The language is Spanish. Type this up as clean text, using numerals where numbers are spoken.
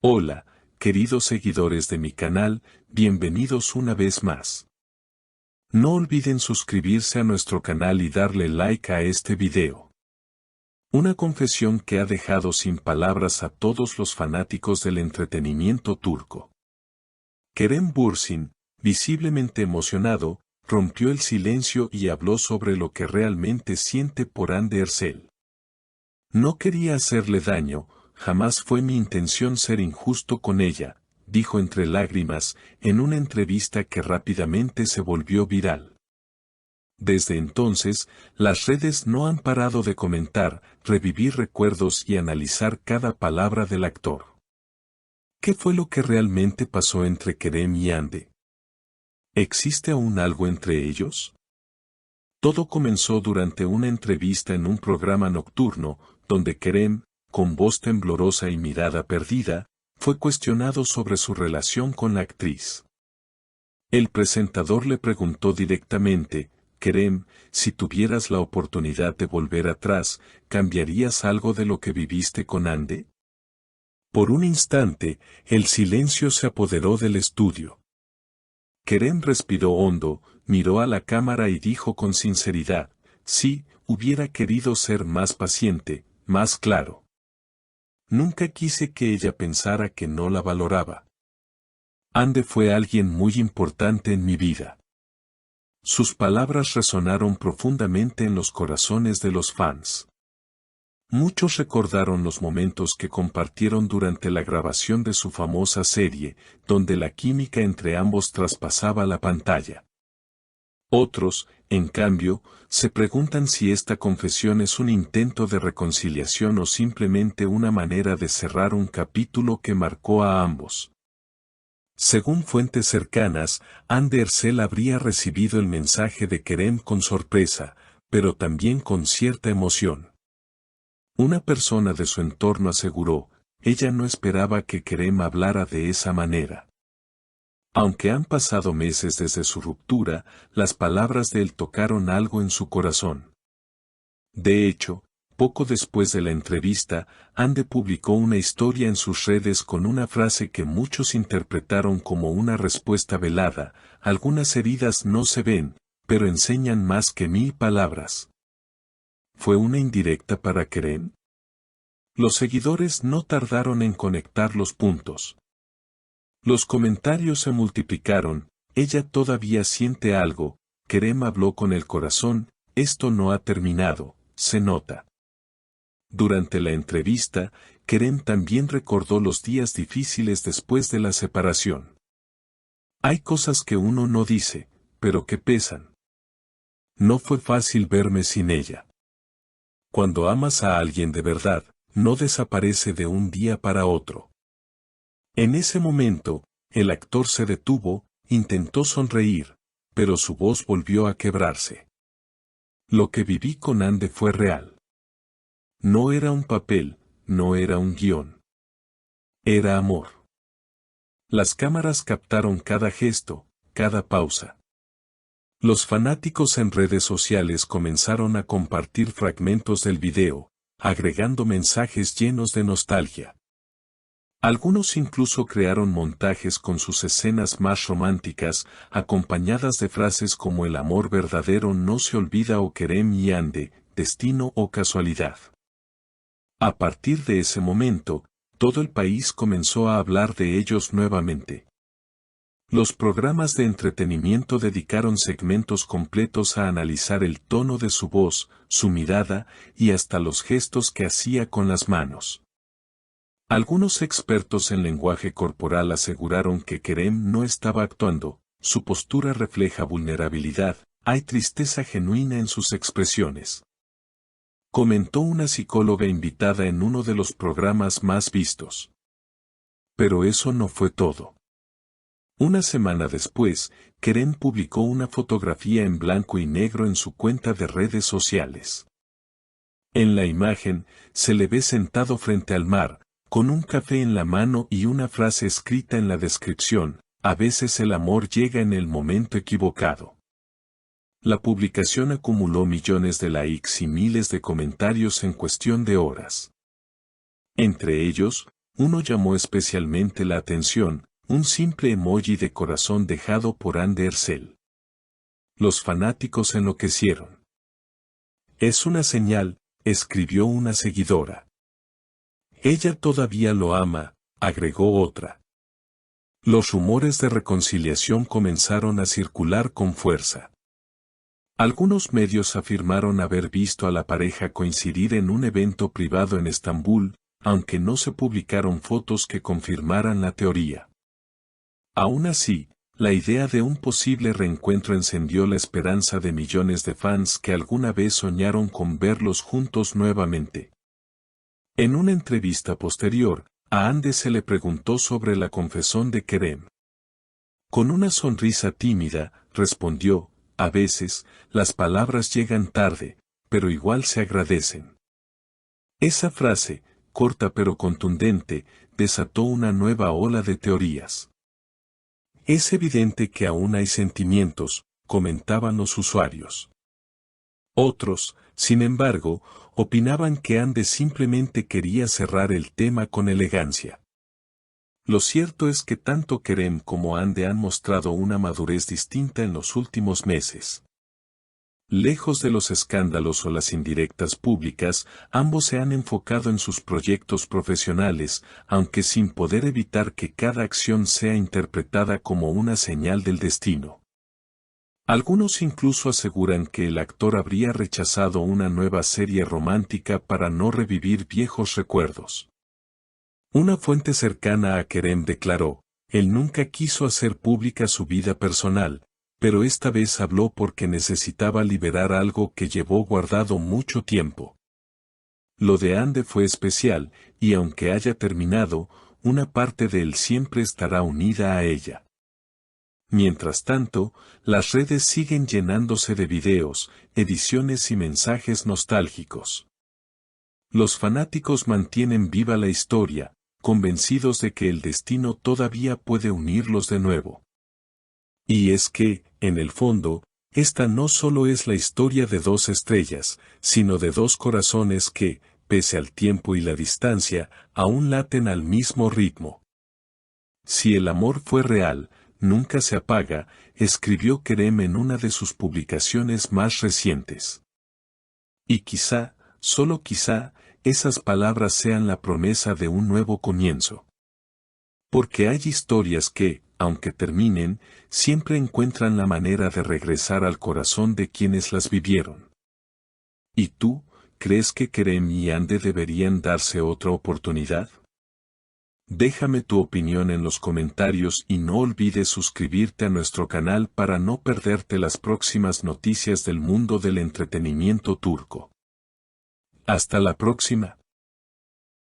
Hola, queridos seguidores de mi canal, bienvenidos una vez más. No olviden suscribirse a nuestro canal y darle like a este video. Una confesión que ha dejado sin palabras a todos los fanáticos del entretenimiento turco. Kerem Bürsin, visiblemente emocionado, rompió el silencio y habló sobre lo que realmente siente por Hande Erçel. No quería hacerle daño. Jamás fue mi intención ser injusto con ella, dijo entre lágrimas, en una entrevista que rápidamente se volvió viral. Desde entonces, las redes no han parado de comentar, revivir recuerdos y analizar cada palabra del actor. ¿Qué fue lo que realmente pasó entre Kerem y Hande? ¿Existe aún algo entre ellos? Todo comenzó durante una entrevista en un programa nocturno, donde Kerem, con voz temblorosa y mirada perdida, fue cuestionado sobre su relación con la actriz. El presentador le preguntó directamente, Kerem, si tuvieras la oportunidad de volver atrás, ¿cambiarías algo de lo que viviste con Hande? Por un instante, el silencio se apoderó del estudio. Kerem respiró hondo, miró a la cámara y dijo con sinceridad, sí, hubiera querido ser más paciente, más claro. Nunca quise que ella pensara que no la valoraba. Hande fue alguien muy importante en mi vida. Sus palabras resonaron profundamente en los corazones de los fans. Muchos recordaron los momentos que compartieron durante la grabación de su famosa serie, donde la química entre ambos traspasaba la pantalla. Otros, en cambio, se preguntan si esta confesión es un intento de reconciliación o simplemente una manera de cerrar un capítulo que marcó a ambos. Según fuentes cercanas, Hande Erçel habría recibido el mensaje de Kerem con sorpresa, pero también con cierta emoción. Una persona de su entorno aseguró, ella no esperaba que Kerem hablara de esa manera. Aunque han pasado meses desde su ruptura, las palabras de él tocaron algo en su corazón. De hecho, poco después de la entrevista, Hande publicó una historia en sus redes con una frase que muchos interpretaron como una respuesta velada, algunas heridas no se ven, pero enseñan más que 1000 palabras. ¿Fue una indirecta para Kerem? Los seguidores no tardaron en conectar los puntos. Los comentarios se multiplicaron, ella todavía siente algo, Kerem habló con el corazón, esto no ha terminado, se nota. Durante la entrevista, Kerem también recordó los días difíciles después de la separación. Hay cosas que uno no dice, pero que pesan. No fue fácil verme sin ella. Cuando amas a alguien de verdad, no desaparece de un día para otro. En ese momento, el actor se detuvo, intentó sonreír, pero su voz volvió a quebrarse. Lo que viví con Hande fue real. No era un papel, no era un guión. Era amor. Las cámaras captaron cada gesto, cada pausa. Los fanáticos en redes sociales comenzaron a compartir fragmentos del video, agregando mensajes llenos de nostalgia. Algunos incluso crearon montajes con sus escenas más románticas, acompañadas de frases como el amor verdadero no se olvida o Kerem y Hande, destino o casualidad. A partir de ese momento, todo el país comenzó a hablar de ellos nuevamente. Los programas de entretenimiento dedicaron segmentos completos a analizar el tono de su voz, su mirada y hasta los gestos que hacía con las manos. Algunos expertos en lenguaje corporal aseguraron que Kerem no estaba actuando, su postura refleja vulnerabilidad, hay tristeza genuina en sus expresiones. Comentó una psicóloga invitada en uno de los programas más vistos. Pero eso no fue todo. Una semana después, Kerem publicó una fotografía en blanco y negro en su cuenta de redes sociales. En la imagen, se le ve sentado frente al mar, con un café en la mano y una frase escrita en la descripción, a veces el amor llega en el momento equivocado. La publicación acumuló millones de likes y miles de comentarios en cuestión de horas. Entre ellos, uno llamó especialmente la atención, un simple emoji de corazón dejado por Hande Erçel. Los fanáticos enloquecieron. Es una señal, escribió una seguidora. Ella todavía lo ama, agregó otra. Los rumores de reconciliación comenzaron a circular con fuerza. Algunos medios afirmaron haber visto a la pareja coincidir en un evento privado en Estambul, aunque no se publicaron fotos que confirmaran la teoría. Aún así, la idea de un posible reencuentro encendió la esperanza de millones de fans que alguna vez soñaron con verlos juntos nuevamente. En una entrevista posterior, a Hande se le preguntó sobre la confesión de Kerem. Con una sonrisa tímida, respondió, a veces, las palabras llegan tarde, pero igual se agradecen. Esa frase, corta pero contundente, desató una nueva ola de teorías. Es evidente que aún hay sentimientos, comentaban los usuarios. Otros, sin embargo, opinaban que Hande simplemente quería cerrar el tema con elegancia. Lo cierto es que tanto Kerem como Hande han mostrado una madurez distinta en los últimos meses. Lejos de los escándalos o las indirectas públicas, ambos se han enfocado en sus proyectos profesionales, aunque sin poder evitar que cada acción sea interpretada como una señal del destino. Algunos incluso aseguran que el actor habría rechazado una nueva serie romántica para no revivir viejos recuerdos. Una fuente cercana a Kerem declaró, él nunca quiso hacer pública su vida personal, pero esta vez habló porque necesitaba liberar algo que llevó guardado mucho tiempo. Lo de Hande fue especial, y aunque haya terminado, una parte de él siempre estará unida a ella. Mientras tanto, las redes siguen llenándose de videos, ediciones y mensajes nostálgicos. Los fanáticos mantienen viva la historia, convencidos de que el destino todavía puede unirlos de nuevo. Y es que, en el fondo, esta no solo es la historia de dos estrellas, sino de dos corazones que, pese al tiempo y la distancia, aún laten al mismo ritmo. Si el amor fue real, nunca se apaga, escribió Kerem en una de sus publicaciones más recientes. Y quizá, solo quizá, esas palabras sean la promesa de un nuevo comienzo. Porque hay historias que, aunque terminen, siempre encuentran la manera de regresar al corazón de quienes las vivieron. ¿Y tú, crees que Kerem y Hande deberían darse otra oportunidad? Déjame tu opinión en los comentarios y no olvides suscribirte a nuestro canal para no perderte las próximas noticias del mundo del entretenimiento turco. Hasta la próxima.